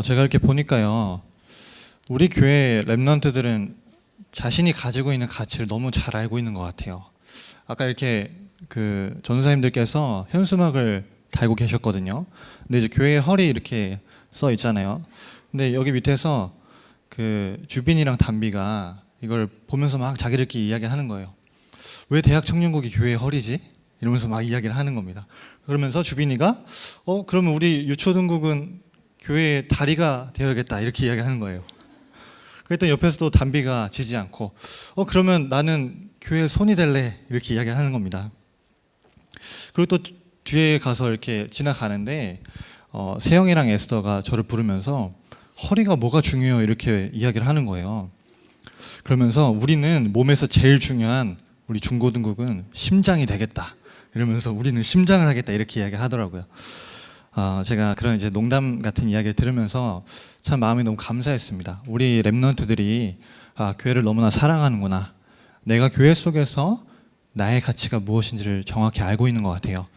제가 이렇게 보니까요, 우리 교회 랩런트들은 자신이 가지고 있는 가치를 너무 잘 알고 있는 것 같아요. 아까 이렇게 그 전도사님들께서 현수막을 달고 계셨거든요. 근데 이제 교회 허리 이렇게 써 있잖아요. 근데 여기 밑에서 그 주빈이랑 담비가 이걸 보면서 막 자기들끼리 이야기하는 거예요. 왜 대학 청년국이 교회 허리지? 이러면서 막 이야기를 하는 겁니다. 그러면서 주빈이가 그러면 우리 유초등국은 교회의 다리가 되어야겠다 이렇게 이야기하는 거예요. 그랬더니 옆에서도 담비가 지지 않고 그러면 나는 교회의 손이 될래 이렇게 이야기하는 겁니다. 그리고 또 뒤에 가서 이렇게 지나가는데 세영이랑 에스더가 저를 부르면서 허리가 뭐가 중요해요 이렇게 이야기를 하는 거예요. 그러면서 우리는 몸에서 제일 중요한 우리 중고등국은 심장이 되겠다 이러면서 우리는 심장을 하겠다 이렇게 이야기하더라고요. 제가 그런 이제 농담 같은 이야기를 들으면서 참 마음이 너무 감사했습니다. 우리 랩런트들이 교회를 너무나 사랑하는구나. 내가 교회 속에서 나의 가치가 무엇인지를 정확히 알고 있는 것 같아요.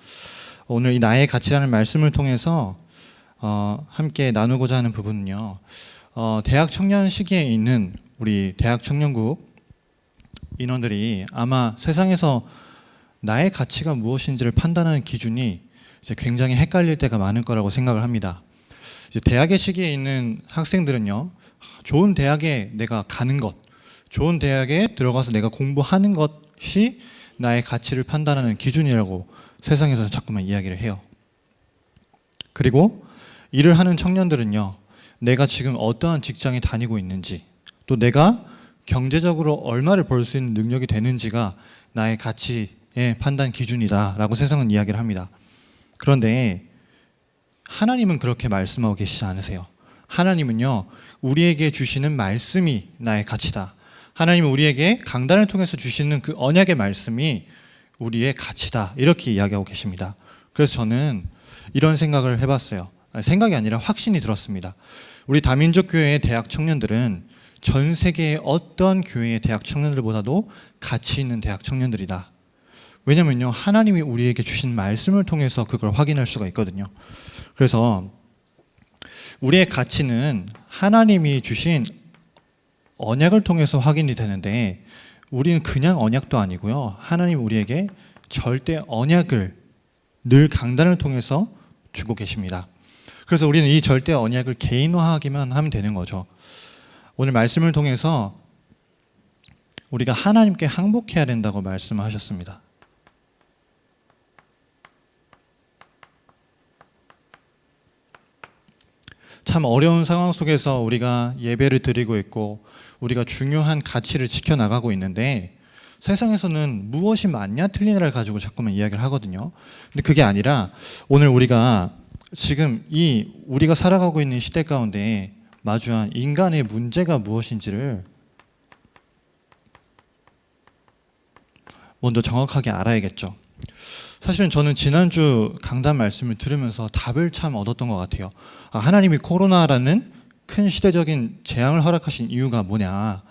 오늘 이 나의 가치라는 말씀을 통해서 함께 나누고자 하는 부분은요. 대학 청년 시기에 있는 우리 대학 청년국 인원들이 아마 세상에서 나의 가치가 무엇인지를 판단하는 기준이 이제 굉장히 헷갈릴 때가 많을 거라고 생각을 합니다. 이제 대학의 시기에 있는 학생들은요, 좋은 대학에 내가 가는 것, 좋은 대학에 들어가서 내가 공부하는 것이 나의 가치를 판단하는 기준이라고 세상에서 자꾸만 이야기를 해요. 그리고 일을 하는 청년들은요, 내가 지금 어떠한 직장에 다니고 있는지, 또 내가 경제적으로 얼마를 벌 수 있는 능력이 되는지가 나의 가치의 판단 기준이다라고 세상은 이야기를 합니다. 그런데 하나님은 그렇게 말씀하고 계시지 않으세요. 하나님은요, 우리에게 주시는 말씀이 나의 가치다. 하나님은 우리에게 강단을 통해서 주시는 그 언약의 말씀이 우리의 가치다. 이렇게 이야기하고 계십니다. 그래서 저는 이런 생각을 해봤어요. 생각이 아니라 확신이 들었습니다. 우리 다민족교회의 대학 청년들은 전 세계의 어떤 교회의 대학 청년들보다도 가치 있는 대학 청년들이다. 왜냐면요, 하나님이 우리에게 주신 말씀을 통해서 그걸 확인할 수가 있거든요. 그래서 우리의 가치는 하나님이 주신 언약을 통해서 확인이 되는데, 우리는 그냥 언약도 아니고요, 하나님 우리에게 절대 언약을 늘 강단을 통해서 주고 계십니다. 그래서 우리는 이 절대 언약을 개인화하기만 하면 되는 거죠. 오늘 말씀을 통해서 우리가 하나님께 항복해야 된다고 말씀하셨습니다. 참 어려운 상황 속에서 우리가 예배를 드리고 있고 우리가 중요한 가치를 지켜나가고 있는데, 세상에서는 무엇이 맞냐 틀리냐를 가지고 자꾸만 이야기를 하거든요. 근데 그게 아니라 오늘 우리가 지금 이 우리가 살아가고 있는 시대 가운데 마주한 인간의 문제가 무엇인지를 먼저 정확하게 알아야겠죠. 사실은 저는 지난주 강단 말씀을 들으면서 답을 참 얻었던 것 같아요. 하나님이 코로나라는 큰 시대적인 재앙을 허락하신 이유가 뭐냐.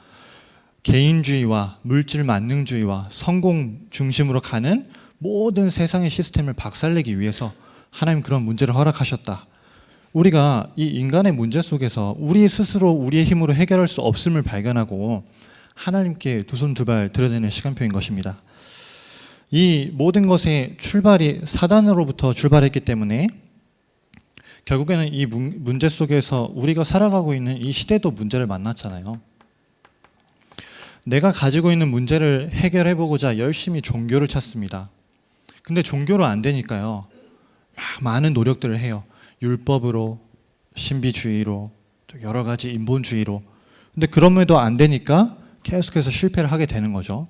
개인주의와 물질 만능주의와 성공 중심으로 가는 모든 세상의 시스템을 박살내기 위해서 하나님 그런 문제를 허락하셨다. 우리가 이 인간의 문제 속에서 우리 스스로 우리의 힘으로 해결할 수 없음을 발견하고 하나님께 두 손 두 발 드러내는 시간표인 것입니다. 이 모든 것의 출발이 사단으로부터 출발했기 때문에 결국에는 이 문제 속에서 우리가 살아가고 있는 이 시대도 문제를 만났잖아요. 내가 가지고 있는 문제를 해결해보고자 열심히 종교를 찾습니다. 근데 종교로 안 되니까요, 막 많은 노력들을 해요. 율법으로, 신비주의로, 또 여러 가지 인본주의로. 근데 그럼에도 안 되니까 계속해서 실패를 하게 되는 거죠.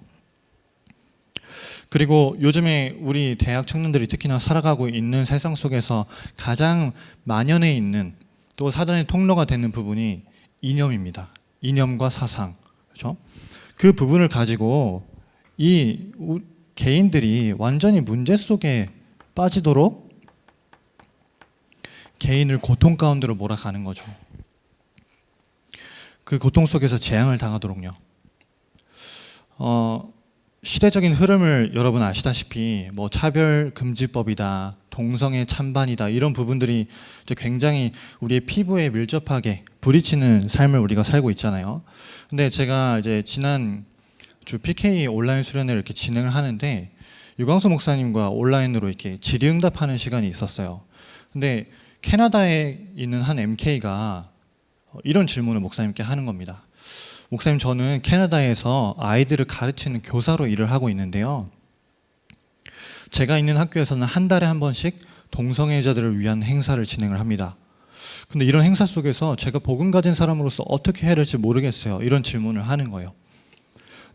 그리고 요즘에 우리 대학 청년들이 특히나 살아가고 있는 세상 속에서 가장 만연해 있는, 또 사단의 통로가 되는 부분이 이념입니다. 이념과 사상. 그렇죠? 그 부분을 가지고 이 개인들이 완전히 문제 속에 빠지도록 개인을 고통 가운데로 몰아가는 거죠. 그 고통 속에서 재앙을 당하도록요. 시대적인 흐름을 여러분 아시다시피 뭐 차별금지법이다, 동성애 찬반이다 이런 부분들이 이제 굉장히 우리의 피부에 밀접하게 부딪히는 삶을 우리가 살고 있잖아요. 근데 제가 이제 지난 주 PK 온라인 수련회를 이렇게 진행을 하는데 유광수 목사님과 온라인으로 이렇게 질의응답하는 시간이 있었어요. 근데 캐나다에 있는 한 MK가 이런 질문을 목사님께 하는 겁니다. 목사님, 저는 캐나다에서 아이들을 가르치는 교사로 일을 하고 있는데요. 제가 있는 학교에서는 한 달에 한 번씩 동성애자들을 위한 행사를 진행을 합니다. 근데 이런 행사 속에서 제가 복음 가진 사람으로서 어떻게 해야 될지 모르겠어요. 이런 질문을 하는 거예요.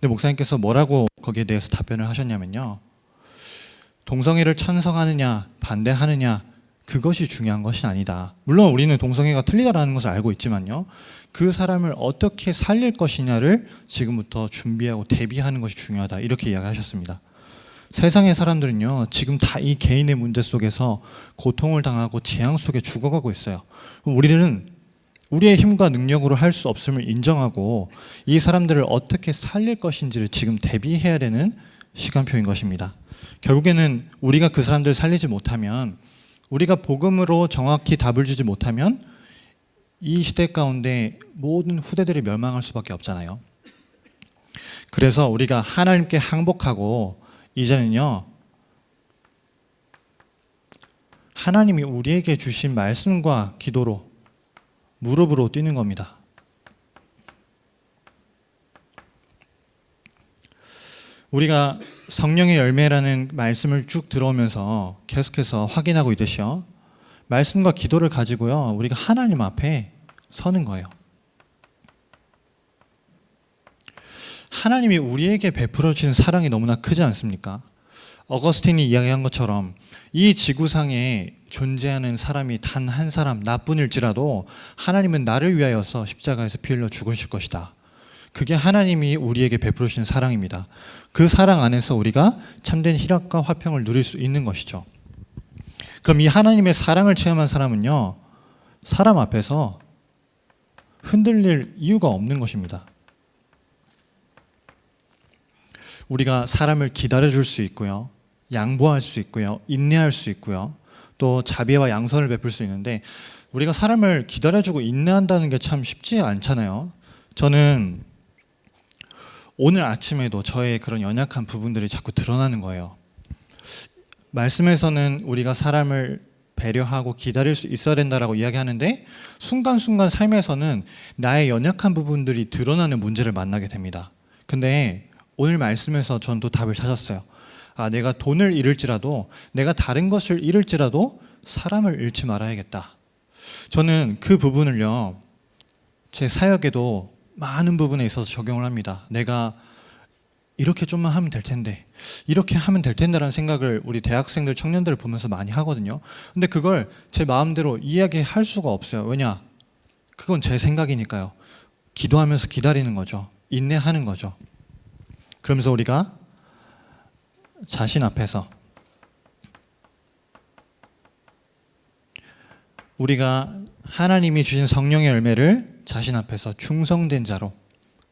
근데 목사님께서 뭐라고 거기에 대해서 답변을 하셨냐면요. 동성애를 찬성하느냐 반대하느냐 그것이 중요한 것이 아니다. 물론 우리는 동성애가 틀리다라는 것을 알고 있지만요. 그 사람을 어떻게 살릴 것이냐를 지금부터 준비하고 대비하는 것이 중요하다. 이렇게 이야기하셨습니다. 세상의 사람들은요. 지금 다 이 개인의 문제 속에서 고통을 당하고 재앙 속에 죽어가고 있어요. 우리는 우리의 힘과 능력으로 할 수 없음을 인정하고 이 사람들을 어떻게 살릴 것인지를 지금 대비해야 되는 시간표인 것입니다. 결국에는 우리가 그 사람들을 살리지 못하면, 우리가 복음으로 정확히 답을 주지 못하면 이 시대 가운데 모든 후대들이 멸망할 수밖에 없잖아요. 그래서 우리가 하나님께 항복하고 이제는요, 하나님이 우리에게 주신 말씀과 기도로 무릎으로 뛰는 겁니다. 우리가 성령의 열매라는 말씀을 쭉 들어오면서 계속해서 확인하고 있듯이요. 말씀과 기도를 가지고요. 우리가 하나님 앞에 서는 거예요. 하나님이 우리에게 베풀어 주신 사랑이 너무나 크지 않습니까? 어거스틴이 이야기한 것처럼 이 지구상에 존재하는 사람이 단 한 사람 나뿐일지라도 하나님은 나를 위하여서 십자가에서 피 흘려 죽으실 것이다. 그게 하나님이 우리에게 베풀어 주신 사랑입니다. 그 사랑 안에서 우리가 참된 희락과 화평을 누릴 수 있는 것이죠. 그럼 이 하나님의 사랑을 체험한 사람은요, 사람 앞에서 흔들릴 이유가 없는 것입니다. 우리가 사람을 기다려줄 수 있고요, 양보할 수 있고요, 인내할 수 있고요, 또 자비와 양선을 베풀 수 있는데 우리가 사람을 기다려주고 인내한다는 게 참 쉽지 않잖아요. 저는 오늘 아침에도 저의 그런 연약한 부분들이 자꾸 드러나는 거예요. 말씀에서는 우리가 사람을 배려하고 기다릴 수 있어야 된다라고 이야기하는데 순간순간 삶에서는 나의 연약한 부분들이 드러나는 문제를 만나게 됩니다. 근데 오늘 말씀에서 전 또 답을 찾았어요. 내가 돈을 잃을지라도, 내가 다른 것을 잃을지라도 사람을 잃지 말아야겠다. 저는 그 부분을요, 제 사역에도 많은 부분에 있어서 적용을 합니다. 내가 이렇게 좀만 하면 될 텐데, 이렇게 하면 될 텐데라는 생각을 우리 대학생들, 청년들을 보면서 많이 하거든요. 근데 그걸 제 마음대로 이야기할 수가 없어요. 왜냐? 그건 제 생각이니까요. 기도하면서 기다리는 거죠. 인내하는 거죠. 그러면서 우리가 자신 앞에서 우리가 하나님이 주신 성령의 열매를 자신 앞에서 충성된 자로,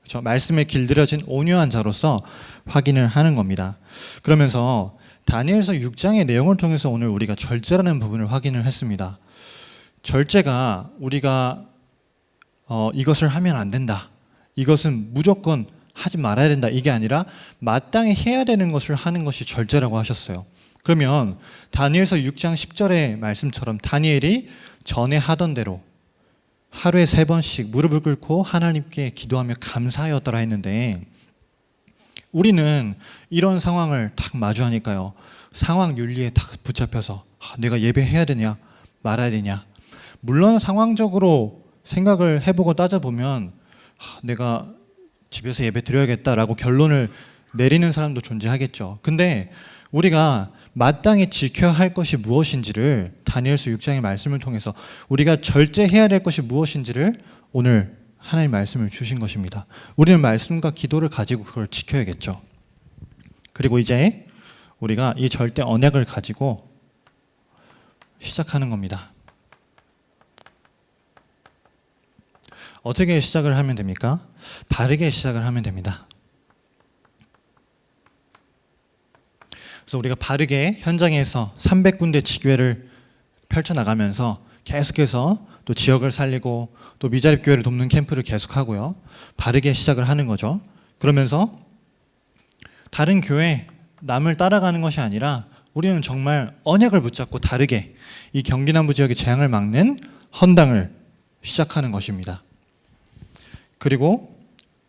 그렇죠? 말씀에 길들여진 온유한 자로서 확인을 하는 겁니다. 그러면서 다니엘서 6장의 내용을 통해서 오늘 우리가 절제라는 부분을 확인을 했습니다. 절제가 우리가 이것을 하면 안 된다, 이것은 무조건 하지 말아야 된다, 이게 아니라 마땅히 해야 되는 것을 하는 것이 절제라고 하셨어요. 그러면 다니엘서 6장 10절의 말씀처럼 다니엘이 전에 하던 대로 하루에 3번씩 무릎을 꿇고 하나님께 기도하며 감사하였더라 했는데, 우리는 이런 상황을 딱 마주하니까요, 상황 윤리에 딱 붙잡혀서 내가 예배해야 되냐 말아야 되냐, 물론 상황적으로 생각을 해보고 따져보면 내가 집에서 예배 드려야겠다라고 결론을 내리는 사람도 존재하겠죠. 근데 우리가 마땅히 지켜야 할 것이 무엇인지를 다니엘서 6장의 말씀을 통해서 우리가 절제해야 될 것이 무엇인지를 오늘 하나님 말씀을 주신 것입니다. 우리는 말씀과 기도를 가지고 그걸 지켜야겠죠. 그리고 이제 우리가 이 절대 언약을 가지고 시작하는 겁니다. 어떻게 시작을 하면 됩니까? 바르게 시작을 하면 됩니다. 그래서 우리가 바르게 현장에서 300군데 지교회를 펼쳐나가면서 계속해서 또 지역을 살리고 또 미자립 교회를 돕는 캠프를 계속하고요. 바르게 시작을 하는 거죠. 그러면서 다른 교회 남을 따라가는 것이 아니라 우리는 정말 언약을 붙잡고 다르게 이 경기 남부 지역의 재앙을 막는 헌당을 시작하는 것입니다. 그리고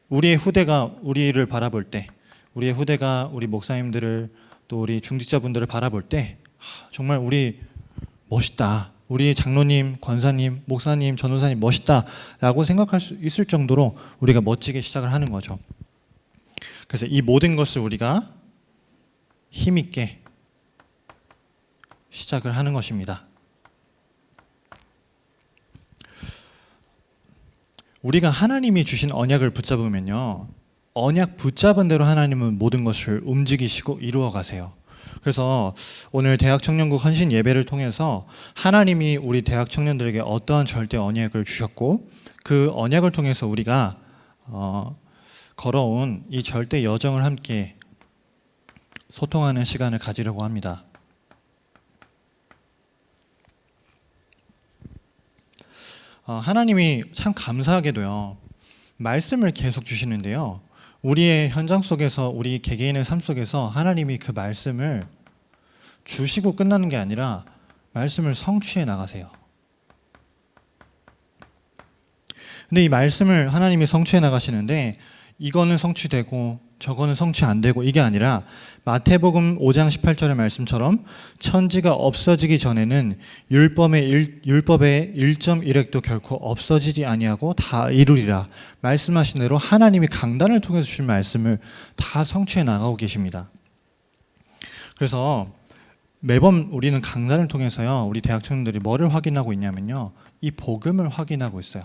우리의 후대가 우리를 바라볼 때, 우리의 후대가 우리 목사님들을 또 우리 중직자분들을 바라볼 때 정말 우리 멋있다, 우리 장로님, 권사님, 목사님, 전도사님 멋있다라고 생각할 수 있을 정도로 우리가 멋지게 시작을 하는 거죠. 그래서 이 모든 것을 우리가 힘있게 시작을 하는 것입니다. 우리가 하나님이 주신 언약을 붙잡으면요, 언약 붙잡은 대로 하나님은 모든 것을 움직이시고 이루어 가세요. 그래서 오늘 대학 청년국 헌신 예배를 통해서 하나님이 우리 대학 청년들에게 어떠한 절대 언약을 주셨고 그 언약을 통해서 우리가 걸어온 이 절대 여정을 함께 소통하는 시간을 가지려고 합니다. 하나님이 참 감사하게도요, 말씀을 계속 주시는데요, 우리의 현장 속에서, 우리 개개인의 삶 속에서 하나님이 그 말씀을 주시고 끝나는 게 아니라 말씀을 성취해 나가세요. 근데 이 말씀을 하나님이 성취해 나가시는데 이거는 성취되고 저거는 성취 안 되고 이게 아니라 마태복음 5장 18절의 말씀처럼 천지가 없어지기 전에는 율법의 1.1획도 결코 없어지지 아니하고 다 이루리라 말씀하신 대로 하나님이 강단을 통해서 주신 말씀을 다 성취해 나가고 계십니다. 그래서 매번 우리는 강단을 통해서요, 우리 대학 청년들이 뭐를 확인하고 있냐면요, 이 복음을 확인하고 있어요.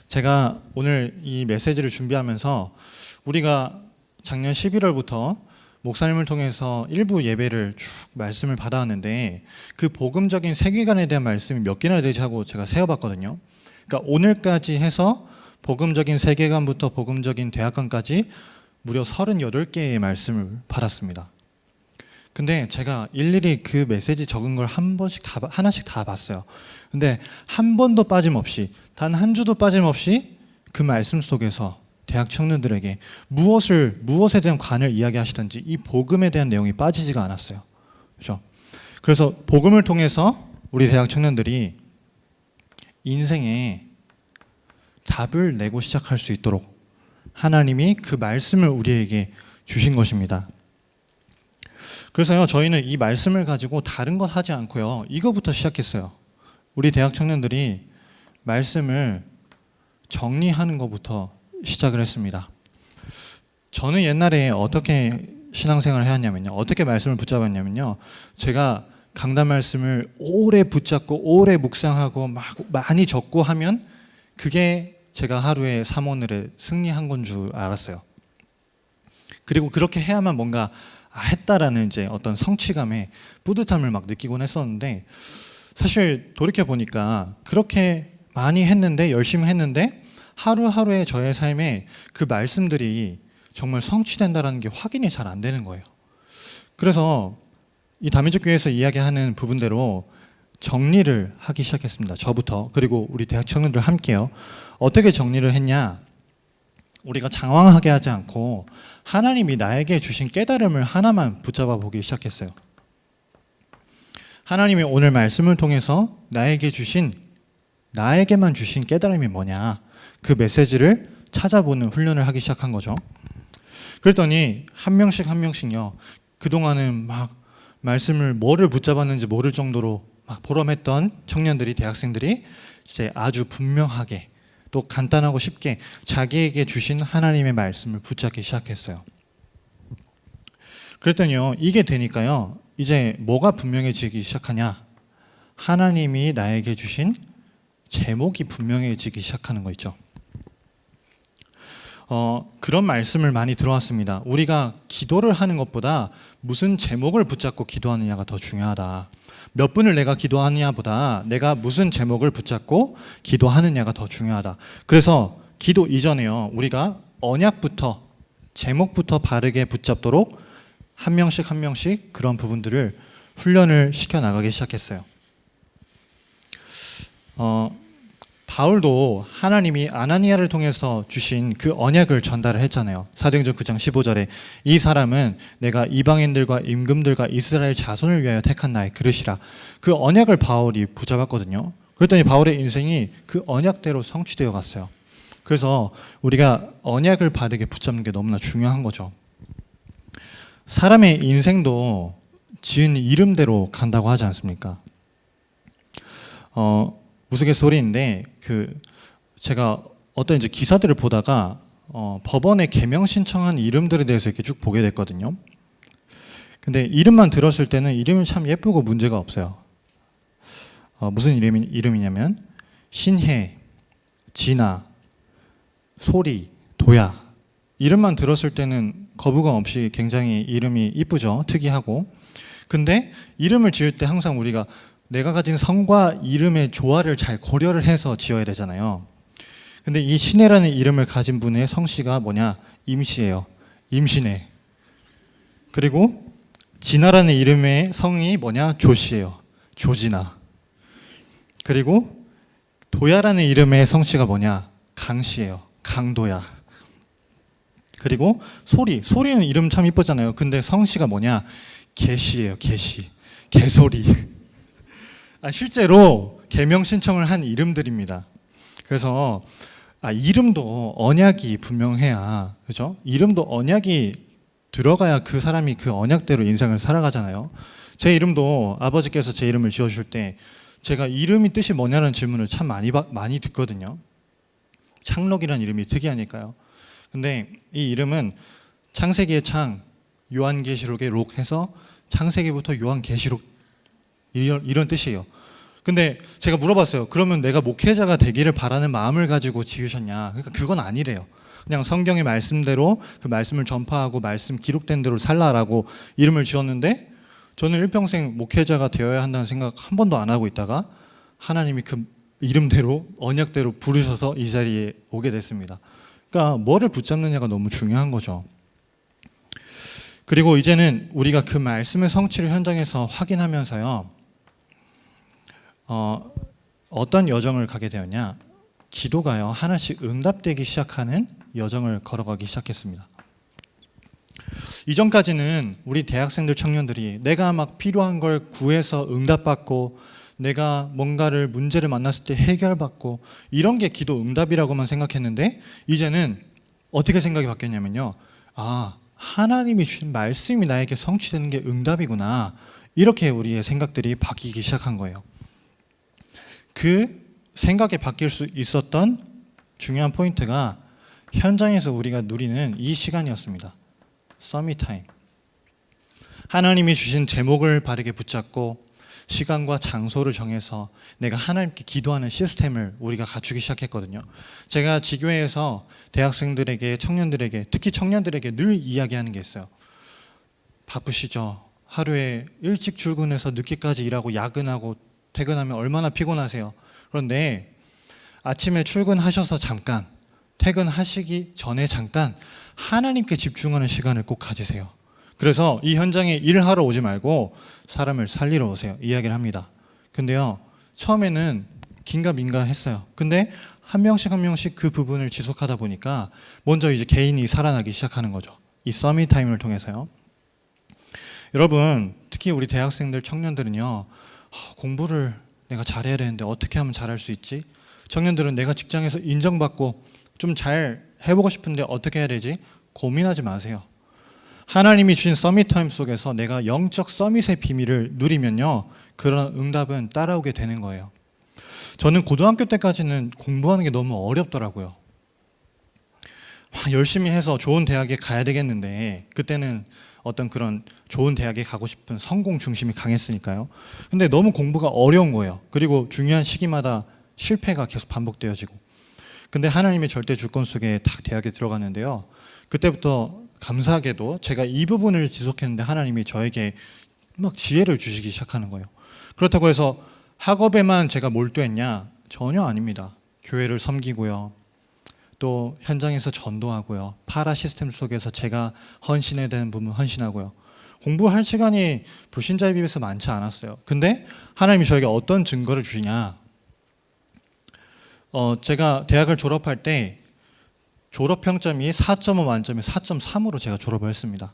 제가 오늘 이 메시지를 준비하면서 우리가 작년 11월부터 목사님을 통해서 일부 예배를 쭉 말씀을 받아왔는데 그 복음적인 세계관에 대한 말씀이 몇 개나 되지 하고 제가 세어봤거든요. 그러니까 오늘까지 해서 복음적인 세계관부터 복음적인 대학관까지 무려 38개의 말씀을 받았습니다. 근데 제가 일일이 그 메시지 적은 걸 하나씩 다 봤어요. 근데 한 번도 빠짐없이, 단 한 주도 빠짐없이 그 말씀 속에서 대학 청년들에게 무엇에 대한 관을 이야기하시든지 이 복음에 대한 내용이 빠지지가 않았어요. 그렇죠? 그래서 복음을 통해서 우리 대학 청년들이 인생에 답을 내고 시작할 수 있도록 하나님이 그 말씀을 우리에게 주신 것입니다. 그래서요, 저희는 이 말씀을 가지고 다른 것 하지 않고요, 이거부터 시작했어요. 우리 대학 청년들이 말씀을 정리하는 것부터 시작을 했습니다. 저는 옛날에 어떻게 신앙생활을 해왔냐면요, 어떻게 말씀을 붙잡았냐면요, 제가 강단 말씀을 오래 붙잡고 오래 묵상하고 막 많이 적고 하면 그게 제가 하루에 삼오늘에 승리한 건 줄 알았어요. 그리고 그렇게 해야만 뭔가 했다라는 이제 어떤 성취감에 뿌듯함을 막 느끼곤 했었는데, 사실 돌이켜 보니까 그렇게 많이 했는데, 열심히 했는데 하루하루의 저의 삶에 그 말씀들이 정말 성취된다라는 게 확인이 잘 안 되는 거예요. 그래서 이 다민족 교회에서 이야기하는 부분대로 정리를 하기 시작했습니다. 저부터, 그리고 우리 대학 청년들 함께요. 어떻게 정리를 했냐? 우리가 장황하게 하지 않고 하나님이 나에게 주신 깨달음을 하나만 붙잡아 보기 시작했어요. 하나님이 오늘 말씀을 통해서 나에게만 주신 깨달음이 뭐냐, 그 메시지를 찾아보는 훈련을 하기 시작한 거죠. 그랬더니 한 명씩요, 그동안은 막 말씀을 뭐를 붙잡았는지 모를 정도로 막 보람했던 청년들이, 대학생들이 이제 아주 분명하게 또 간단하고 쉽게 자기에게 주신 하나님의 말씀을 붙잡기 시작했어요. 그랬더니요, 이게 되니까요, 이제 뭐가 분명해지기 시작하냐? 하나님이 나에게 주신 제목이 분명해지기 시작하는 거 있죠. 그런 말씀을 많이 들어왔습니다. 우리가 기도를 하는 것보다 무슨 제목을 붙잡고 기도하느냐가 더 중요하다. 몇 분을 내가 기도하느냐보다 내가 무슨 제목을 붙잡고 기도하느냐가 더 중요하다. 그래서 기도 이전에요, 우리가 언약부터, 제목부터 바르게 붙잡도록 한 명씩 한 명씩 그런 부분들을 훈련을 시켜 나가기 시작했어요. 바울도 하나님이 아나니아를 통해서 주신 그 언약을 전달을 했잖아요. 사도행전 9장 15절에 이 사람은 내가 이방인들과 임금들과 이스라엘 자손을 위하여 택한 나의 그릇이라. 그 언약을 바울이 붙잡았거든요. 그랬더니 바울의 인생이 그 언약대로 성취되어 갔어요. 그래서 우리가 언약을 바르게 붙잡는 게 너무나 중요한 거죠. 사람의 인생도 지은 이름대로 간다고 하지 않습니까? 우스갯소리인데 제가 어떤 이제 기사들을 보다가 법원에 개명 신청한 이름들에 대해서 이렇게 쭉 보게 됐거든요. 근데 이름만 들었을 때는 이름이 참 예쁘고 문제가 없어요. 무슨 이름이냐면 신혜, 진아, 소리, 도야. 이름만 들었을 때는 거부감 없이 굉장히 이름이 이쁘죠. 특이하고. 근데 이름을 지을 때 항상 우리가 내가 가진 성과 이름의 조화를 잘 고려를 해서 지어야 되잖아요. 근데 이 신혜라는 이름을 가진 분의 성씨가 뭐냐? 임씨예요. 임신혜. 그리고 진아라는 이름의 성이 뭐냐? 조씨예요. 조진아. 그리고 도야라는 이름의 성씨가 뭐냐? 강씨예요. 강도야. 그리고 소리는 이름 참 이쁘잖아요. 근데 성씨가 뭐냐? 개씨예요. 개씨. 개소리. 실제로 개명 신청을 한 이름들입니다. 그래서 이름도 언약이 분명해야, 그죠? 이름도 언약이 들어가야 그 사람이 그 언약대로 인생을 살아가잖아요. 제 이름도 아버지께서 제 이름을 지어주실 때 제가 이름이 뜻이 뭐냐는 질문을 참 많이 듣거든요. 창록이라는 이름이 특이하니까요. 근데 이 이름은 창세기의 창, 요한계시록의 록 해서 창세기부터 요한계시록 이런 뜻이에요. 근데 제가 물어봤어요. 그러면 내가 목회자가 되기를 바라는 마음을 가지고 지으셨냐? 그러니까 그건 아니래요. 그냥 성경의 말씀대로 그 말씀을 전파하고 말씀 기록된 대로 살라라고 이름을 지었는데 저는 일평생 목회자가 되어야 한다는 생각 한 번도 안 하고 있다가 하나님이 그 이름대로 언약대로 부르셔서 이 자리에 오게 됐습니다. 그러니까 뭐를 붙잡느냐가 너무 중요한 거죠. 그리고 이제는 우리가 그 말씀의 성취를 현장에서 확인하면서요. 어떤 여정을 가게 되었냐? 기도가요 하나씩 응답되기 시작하는 여정을 걸어가기 시작했습니다. 이전까지는 우리 대학생들 청년들이 내가 막 필요한 걸 구해서 응답받고 내가 뭔가를 문제를 만났을 때 해결받고 이런 게 기도 응답이라고만 생각했는데 이제는 어떻게 생각이 바뀌었냐면요. 하나님이 주신 말씀이 나에게 성취되는 게 응답이구나. 이렇게 우리의 생각들이 바뀌기 시작한 거예요. 그 생각이 바뀔 수 있었던 중요한 포인트가 현장에서 우리가 누리는 이 시간이었습니다. 서밋 타임. 하나님이 주신 제목을 바르게 붙잡고 시간과 장소를 정해서 내가 하나님께 기도하는 시스템을 우리가 갖추기 시작했거든요. 제가 지교회에서 대학생들에게, 청년들에게, 특히 청년들에게 늘 이야기하는 게 있어요. 바쁘시죠? 하루에 일찍 출근해서 늦게까지 일하고 야근하고 퇴근하면 얼마나 피곤하세요. 그런데 아침에 출근하셔서 잠깐, 퇴근하시기 전에 잠깐 하나님께 집중하는 시간을 꼭 가지세요. 그래서 이 현장에 일하러 오지 말고 사람을 살리러 오세요. 이야기를 합니다. 근데요, 처음에는 긴가민가 했어요. 근데 한 명씩 한 명씩 그 부분을 지속하다 보니까 먼저 이제 개인이 살아나기 시작하는 거죠. 이 서밋 타임을 통해서요. 여러분, 특히 우리 대학생들, 청년들은요, 공부를 내가 잘해야 되는데 어떻게 하면 잘할 수 있지? 청년들은 내가 직장에서 인정받고 좀 잘 해보고 싶은데 어떻게 해야 되지? 고민하지 마세요. 하나님이 주신 서밋 타임 속에서 내가 영적 서밋의 비밀을 누리면요, 그런 응답은 따라오게 되는 거예요. 저는 고등학교 때까지는 공부하는 게 너무 어렵더라고요. 열심히 해서 좋은 대학에 가야 되겠는데 그때는 어떤 그런 좋은 대학에 가고 싶은 성공 중심이 강했으니까요. 근데 너무 공부가 어려운 거예요. 그리고 중요한 시기마다 실패가 계속 반복되어지고. 근데 하나님의 절대 주권 속에 딱 대학에 들어갔는데요. 그때부터 감사하게도 제가 이 부분을 지속했는데 하나님이 저에게 막 지혜를 주시기 시작하는 거예요. 그렇다고 해서 학업에만 제가 몰두했냐? 전혀 아닙니다. 교회를 섬기고요. 또 현장에서 전도하고요. 파라 시스템 속에서 제가 헌신해야 되는 부분 헌신하고요. 공부할 시간이 불신자에 비해서 많지 않았어요. 근데 하나님이 저에게 어떤 증거를 주시냐? 제가 대학을 졸업할 때 졸업 평점이 4.5 만점에 4.3으로 제가 졸업을 했습니다.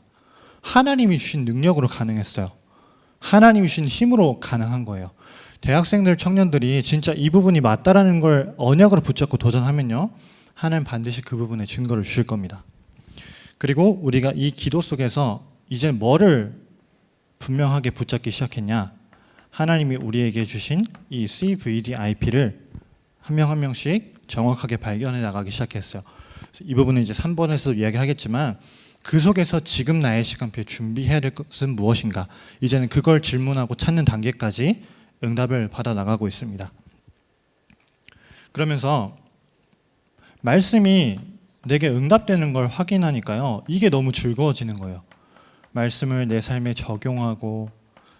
하나님이 주신 능력으로 가능했어요. 하나님이 주신 힘으로 가능한 거예요. 대학생들, 청년들이 진짜 이 부분이 맞다라는 걸 언약으로 붙잡고 도전하면요, 하나님 반드시 그 부분에 증거를 주실 겁니다. 그리고 우리가 이 기도 속에서 이제 뭐를 분명하게 붙잡기 시작했냐? 하나님이 우리에게 주신 이 CVDIP를 한 명 한 명씩 정확하게 발견해 나가기 시작했어요. 이 부분은 이제 3번에서도 이야기하겠지만, 그 속에서 지금 나의 시간표에 준비해야 될 것은 무엇인가? 이제는 그걸 질문하고 찾는 단계까지 응답을 받아 나가고 있습니다. 그러면서 말씀이 내게 응답되는 걸 확인하니까요, 이게 너무 즐거워지는 거예요. 말씀을 내 삶에 적용하고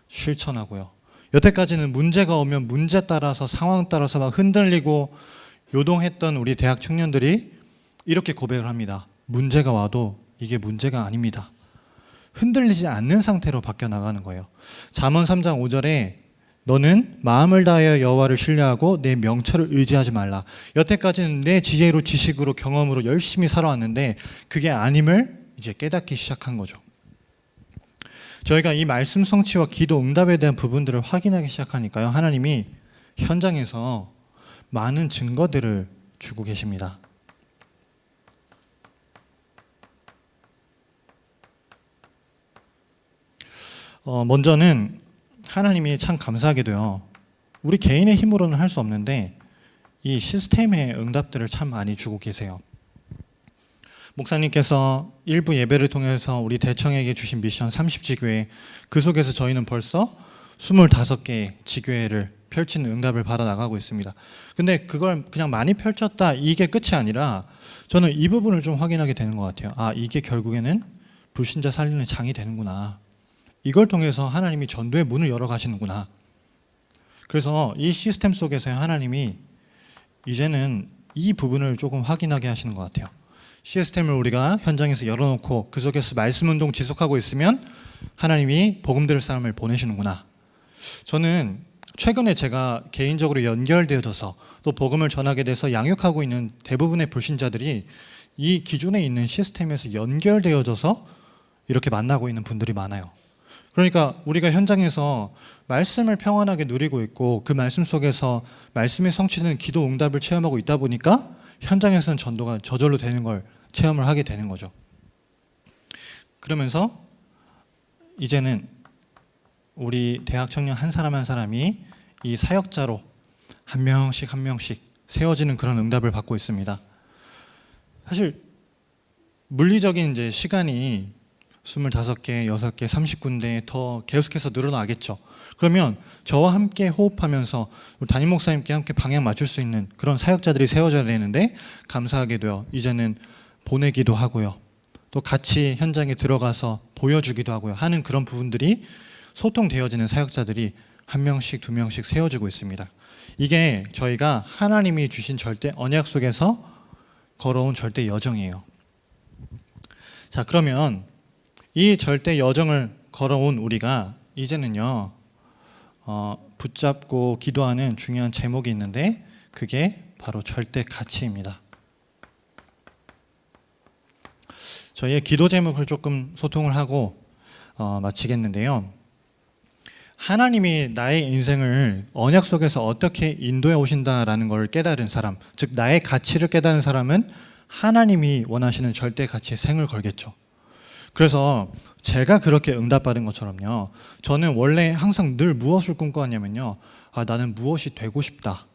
실천하고요. 여태까지는 문제가 오면 문제 따라서 상황 따라서 막 흔들리고 요동했던 우리 대학 청년들이 이렇게 고백을 합니다. 문제가 와도 이게 문제가 아닙니다. 흔들리지 않는 상태로 바뀌어 나가는 거예요. 잠언 3장 5절에 너는 마음을 다하여 여호와를 신뢰하고 내 명철을 의지하지 말라. 여태까지는 내 지혜로 지식으로 경험으로 열심히 살아왔는데 그게 아님을 이제 깨닫기 시작한 거죠. 저희가 이 말씀 성취와 기도 응답에 대한 부분들을 확인하기 시작하니까요, 하나님이 현장에서 많은 증거들을 주고 계십니다. 먼저는 하나님이 참 감사하게도요, 우리 개인의 힘으로는 할 수 없는데 이 시스템의 응답들을 참 많이 주고 계세요. 목사님께서 일부 예배를 통해서 우리 대청에게 주신 미션 30지교회, 그 속에서 저희는 벌써 25개의 지교회를 펼치는 응답을 받아 나가고 있습니다. 근데 그걸 그냥 많이 펼쳤다 이게 끝이 아니라 저는 이 부분을 좀 확인하게 되는 것 같아요. 아, 이게 결국에는 불신자 살리는 장이 되는구나. 이걸 통해서 하나님이 전도의 문을 열어 가시는구나. 그래서 이 시스템 속에서 하나님이 이제는 이 부분을 조금 확인하게 하시는 것 같아요. 시스템을 우리가 현장에서 열어놓고 그 속에서 말씀 운동 지속하고 있으면 하나님이 복음 들을 사람을 보내시는구나. 저는 최근에 제가 개인적으로 연결되어져서 또 복음을 전하게 돼서 양육하고 있는 대부분의 불신자들이 이 기존에 있는 시스템에서 연결되어져서 이렇게 만나고 있는 분들이 많아요. 그러니까 우리가 현장에서 말씀을 평안하게 누리고 있고 그 말씀 속에서 말씀이 성취되는 기도 응답을 체험하고 있다 보니까 현장에서는 전도가 저절로 되는 걸 체험을 하게 되는 거죠. 그러면서 이제는 우리 대학 청년 한 사람 한 사람이 이 사역자로 한 명씩 한 명씩 세워지는 그런 응답을 받고 있습니다. 사실 물리적인 이제 시간이 25개, 6개, 30군데 더 계속해서 늘어나겠죠. 그러면 저와 함께 호흡하면서 담임 목사님께 함께 방향 맞출 수 있는 그런 사역자들이 세워져야 되는데, 감사하게도요, 이제는 보내기도 하고요, 또 같이 현장에 들어가서 보여주기도 하고요 하는 그런 부분들이 소통되어지는 사역자들이 한 명씩 두 명씩 세워지고 있습니다. 이게 저희가 하나님이 주신 절대 언약 속에서 걸어온 절대 여정이에요. 자, 그러면 이 절대 여정을 걸어온 우리가 이제는요, 붙잡고 기도하는 중요한 제목이 있는데 그게 바로 절대 가치입니다. 저희의 기도 제목을 조금 소통을 하고 마치겠는데요. 하나님이 나의 인생을 언약 속에서 어떻게 인도해 오신다라는 걸 깨달은 사람, 즉 나의 가치를 깨달은 사람은 하나님이 원하시는 절대 가치에 생을 걸겠죠. 그래서 제가 그렇게 응답받은 것처럼요, 저는 원래 항상 늘 무엇을 꿈꿔왔냐면요, 나는 무엇이 되고 싶다.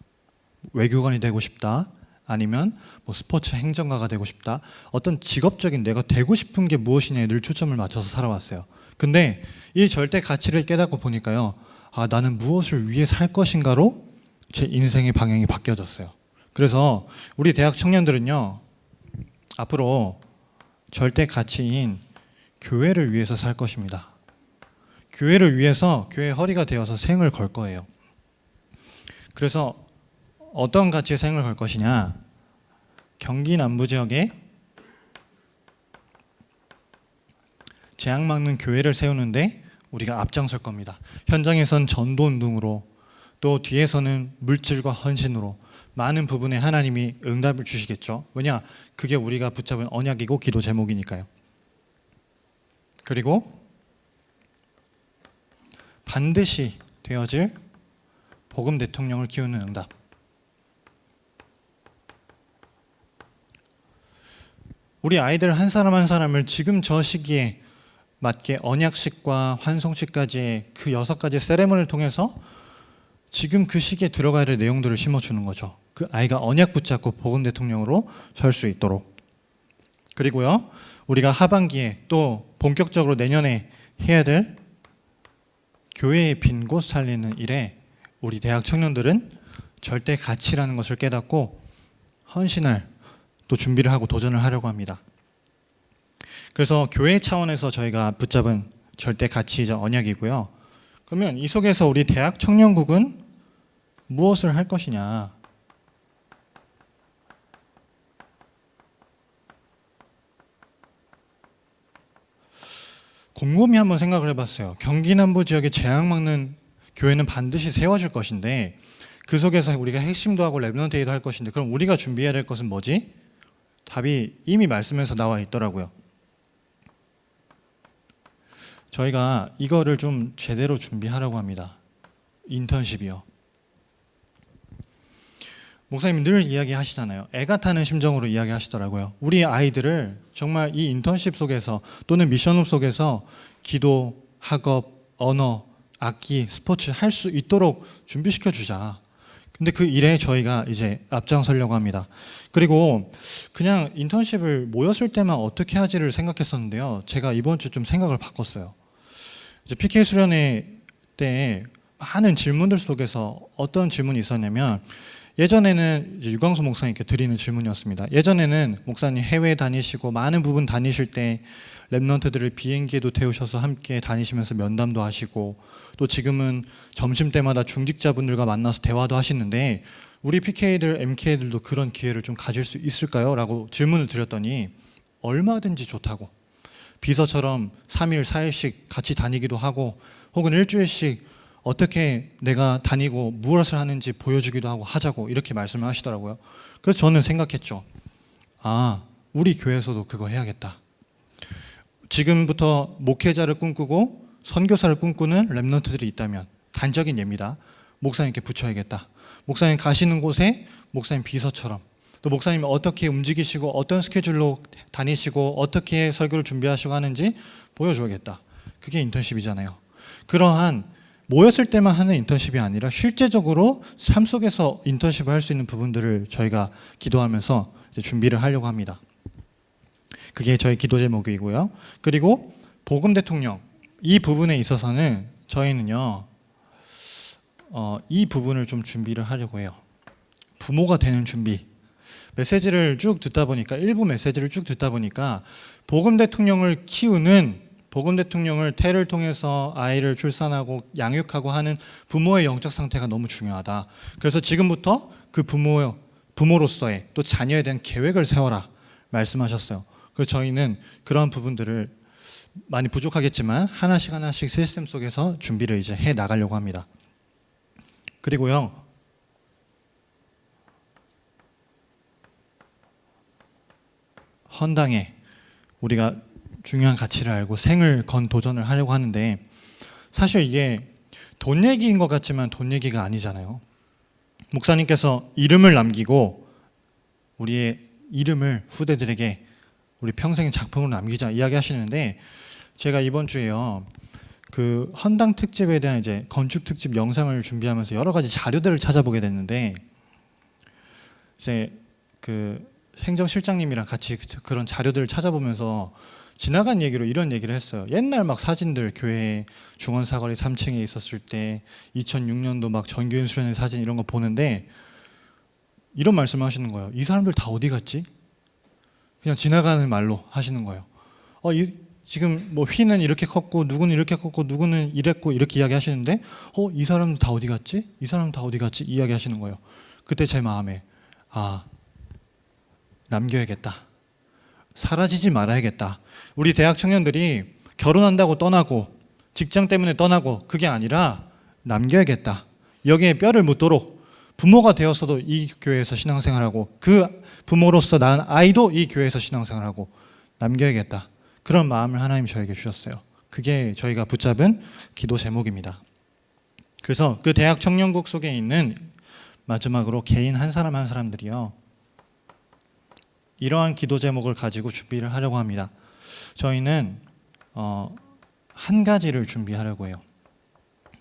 외교관이 되고 싶다. 아니면 뭐 스포츠 행정가가 되고 싶다. 어떤 직업적인 내가 되고 싶은 게 무엇이냐에 늘 초점을 맞춰서 살아왔어요. 근데 이 절대 가치를 깨닫고 보니까요, 나는 무엇을 위해 살 것인가로 제 인생의 방향이 바뀌어졌어요. 그래서 우리 대학 청년들은요, 앞으로 절대 가치인 교회를 위해서 살 것입니다. 교회를 위해서 교회 허리가 되어서 생을 걸 거예요. 그래서 어떤 가치에 생을 걸 것이냐, 경기 남부 지역에 재앙 막는 교회를 세우는데 우리가 앞장설 겁니다. 현장에선 전도 운동으로, 또 뒤에서는 물질과 헌신으로 많은 부분에 하나님이 응답을 주시겠죠. 왜냐? 그게 우리가 붙잡은 언약이고 기도 제목이니까요. 그리고 반드시 되어질 복음 대통령을 키우는 응답. 우리 아이들 한 사람 한 사람을 지금 저 시기에 맞게 언약식과 환송식까지의 그 6가지 세레머니를 통해서 지금 그 시기에 들어가야 될 내용들을 심어주는 거죠. 그 아이가 언약 붙잡고 복음 대통령으로 설 수 있도록. 그리고요, 우리가 하반기에 또 본격적으로 내년에 해야 될 교회의 빈 곳 살리는 일에 우리 대학 청년들은 절대 가치라는 것을 깨닫고 헌신할 또 준비를 하고 도전을 하려고 합니다. 그래서 교회 차원에서 저희가 붙잡은 절대 가치이자 언약이고요. 그러면 이 속에서 우리 대학 청년국은 무엇을 할 것이냐? 곰곰이 한번 생각을 해봤어요. 경기 남부 지역에 재앙 막는 교회는 반드시 세워질 것인데 그 속에서 우리가 핵심도 하고 랩넌트 데이도 할 것인데 그럼 우리가 준비해야 될 것은 뭐지? 답이 이미 말씀에서 나와 있더라고요. 저희가 이거를 좀 제대로 준비하려고 합니다. 인턴십이요. 목사님 늘 이야기하시잖아요. 애가 타는 심정으로 이야기하시더라고요. 우리 아이들을 정말 이 인턴십 속에서 또는 미션업 속에서 기도, 학업, 언어, 악기, 스포츠 할 수 있도록 준비시켜 주자. 근데 그 일에 저희가 이제 앞장서려고 합니다. 그리고 그냥 인턴십을 모였을 때만 어떻게 하지를 생각했었는데요. 제가 이번 주 좀 생각을 바꿨어요. 이제 PK 수련회 때 많은 질문들 속에서 어떤 질문이 있었냐면 예전에는 이제 유광수 목사님께 드리는 질문이었습니다. 예전에는 목사님 해외 다니시고 많은 부분 다니실 때 랩넌트들을 비행기에도 태우셔서 함께 다니시면서 면담도 하시고 또 지금은 점심때마다 중직자분들과 만나서 대화도 하시는데 우리 PK들, MK들도 그런 기회를 좀 가질 수 있을까요? 라고 질문을 드렸더니 얼마든지 좋다고. 비서처럼 3일, 4일씩 같이 다니기도 하고 혹은 일주일씩 어떻게 내가 다니고 무엇을 하는지 보여주기도 하고 하자고 이렇게 말씀을 하시더라고요. 그래서 저는 생각했죠. 아, 우리 교회에서도 그거 해야겠다. 지금부터 목회자를 꿈꾸고 선교사를 꿈꾸는 랩넌트들이 있다면 단적인 예입니다. 목사님께 붙여야겠다. 목사님 가시는 곳에 목사님 비서처럼 또 목사님이 어떻게 움직이시고 어떤 스케줄로 다니시고 어떻게 설교를 준비하시고 하는지 보여줘야겠다. 그게 인턴십이잖아요. 그러한 모였을 때만 하는 인턴십이 아니라 실제적으로 삶 속에서 인턴십을 할 수 있는 부분들을 저희가 기도하면서 이제 준비를 하려고 합니다. 그게 저희 기도 제목이고요. 그리고 복음 대통령 이 부분에 있어서는 저희는요 이 부분을 좀 준비를 하려고 해요. 부모가 되는 준비. 메시지를 쭉 듣다 보니까 일부 메시지를 쭉 듣다 보니까 복음 대통령을 키우는 복음 대통령을 태를 통해서 아이를 출산하고 양육하고 하는 부모의 영적 상태가 너무 중요하다. 그래서 지금부터 그 부모로서의 또 자녀에 대한 계획을 세워라 말씀하셨어요. 그래서 저희는 그런 부분들을 많이 부족하겠지만 하나씩 하나씩 시스템 속에서 준비를 이제 해 나가려고 합니다. 그리고요. 헌당에 우리가 중요한 가치를 알고 생을 건 도전을 하려고 하는데 사실 이게 돈 얘기인 것 같지만 돈 얘기가 아니잖아요. 목사님께서 이름을 남기고 우리의 이름을 후대들에게 우리 평생의 작품으로 남기자 이야기하시는데 제가 이번 주에요 그 헌당 특집에 대한 이제 건축 특집 영상을 준비하면서 여러 가지 자료들을 찾아보게 됐는데 이제 그 행정실장님이랑 같이 그런 자료들을 찾아보면서 지나간 얘기로 이런 얘기를 했어요. 옛날 막 사진들 교회 중원 사거리 3층에 있었을 때 2006년도 막 전교인 수련회 사진 이런 거 보는데 이런 말씀을 하시는 거예요. 이 사람들 다 어디 갔지? 그냥 지나가는 말로 하시는 거예요. 지금 뭐 휘는 이렇게 컸고 누구는 이렇게 컸고 누구는 이랬고 이렇게 이야기하시는데 이 사람들 다 어디 갔지? 이 사람 다 어디 갔지? 이야기하시는 거예요. 그때 제 마음에 남겨야겠다. 사라지지 말아야겠다. 우리 대학 청년들이 결혼한다고 떠나고 직장 때문에 떠나고 그게 아니라 남겨야겠다. 여기에 뼈를 묻도록 부모가 되었어도 이 교회에서 신앙생활하고 그 부모로서 낳은 아이도 이 교회에서 신앙생활하고 남겨야겠다. 그런 마음을 하나님 저에게 주셨어요. 그게 저희가 붙잡은 기도 제목입니다. 그래서 그 대학 청년국 속에 있는 마지막으로 개인 한 사람 한 사람들이요, 이러한 기도 제목을 가지고 준비를 하려고 합니다. 저희는 한 가지를 준비하려고 해요.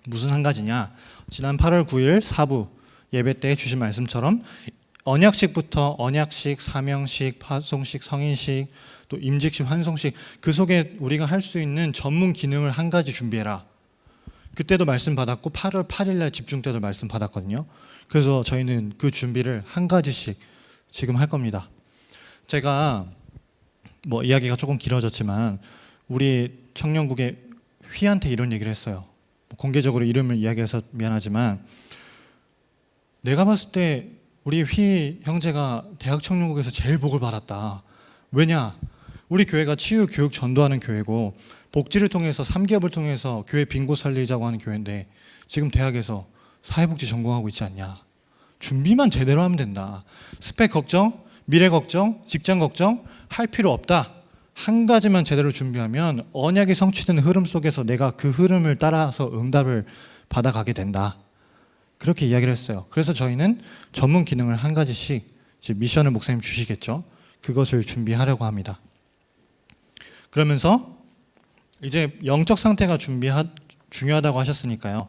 무슨 한 가지냐? 지난 8월 9일 사부 예배 때 주신 말씀처럼 언약식부터 언약식, 사명식, 파송식, 성인식, 또 임직식, 환송식, 그 속에 우리가 할 수 있는 전문 기능을 한 가지 준비해라. 그때도 말씀 받았고 8월 8일 날 집중 때도 말씀 받았거든요. 그래서 저희는 그 준비를 한 가지씩 지금 할 겁니다. 제가 뭐 이야기가 조금 길어졌지만 우리 청년국의 휘한테 이런 얘기를 했어요. 공개적으로 이름을 이야기해서 미안하지만 내가 봤을 때 우리 휘 형제가 대학 청년국에서 제일 복을 받았다. 왜냐? 우리 교회가 치유 교육 전도하는 교회고 복지를 통해서 3기업을 통해서 교회 빈곳 살리자고 하는 교회인데 지금 대학에서 사회복지 전공하고 있지 않냐. 준비만 제대로 하면 된다. 스펙 걱정, 미래 걱정, 직장 걱정 할 필요 없다. 한 가지만 제대로 준비하면 언약이 성취되는 흐름 속에서 내가 그 흐름을 따라서 응답을 받아가게 된다. 그렇게 이야기를 했어요. 그래서 저희는 전문 기능을 한 가지씩, 미션을 목사님 주시겠죠. 그것을 준비하려고 합니다. 그러면서 이제 영적 상태가 중요하다고 하셨으니까요.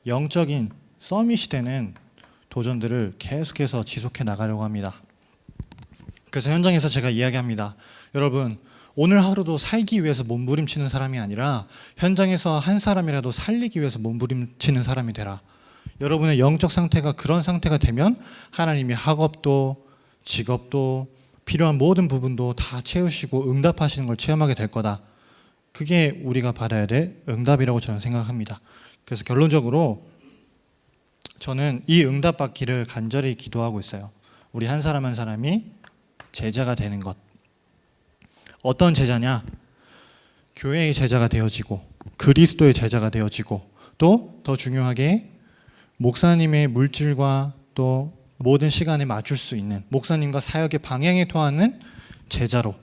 영적인 서밋이 되는 도전들을 계속해서 지속해 나가려고 합니다. 그래서 현장에서 제가 이야기합니다. 여러분, 오늘 하루도 살기 위해서 몸부림치는 사람이 아니라 현장에서 한 사람이라도 살리기 위해서 몸부림치는 사람이 되라. 여러분의 영적 상태가 그런 상태가 되면 하나님이 학업도 직업도 필요한 모든 부분도 다 채우시고 응답하시는 걸 체험하게 될 거다. 그게 우리가 받아야 될 응답이라고 저는 생각합니다. 그래서 결론적으로 저는 이 응답 받기를 간절히 기도하고 있어요. 우리 한 사람 한 사람이 제자가 되는 것. 어떤 제자냐? 교회의 제자가 되어지고 그리스도의 제자가 되어지고 또 더 중요하게 목사님의 물질과 또 모든 시간에 맞출 수 있는 목사님과 사역의 방향에 통하는 제자로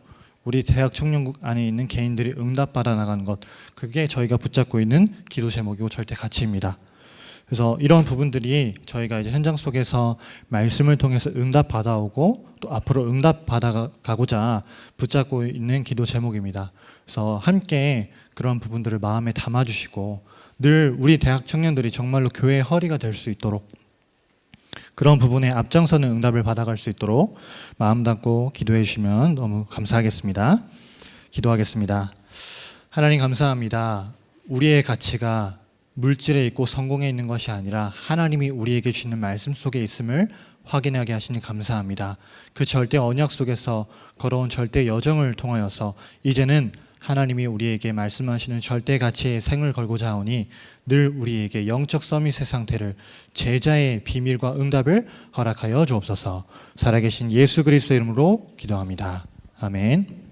우리 대학 청년국 안에 있는 개인들이 응답받아 나가는 것, 그게 저희가 붙잡고 있는 기도 제목이고 절대 가치입니다. 그래서 이런 부분들이 저희가 이제 현장 속에서 말씀을 통해서 응답 받아오고 또 앞으로 응답 받아가고자 붙잡고 있는 기도 제목입니다. 그래서 함께 그런 부분들을 마음에 담아주시고 늘 우리 대학 청년들이 정말로 교회의 허리가 될 수 있도록 그런 부분에 앞장서는 응답을 받아갈 수 있도록 마음 담고 기도해 주시면 너무 감사하겠습니다. 기도하겠습니다. 하나님 감사합니다. 우리의 가치가 물질에 있고 성공에 있는 것이 아니라 하나님이 우리에게 주시는 말씀 속에 있음을 확인하게 하시니 감사합니다. 그 절대 언약 속에서 걸어온 절대 여정을 통하여서 이제는 하나님이 우리에게 말씀하시는 절대 가치의 생을 걸고자 하오니 늘 우리에게 영적 서밋의 상태를 제자의 비밀과 응답을 허락하여 주옵소서. 살아계신 예수 그리스도의 이름으로 기도합니다. 아멘.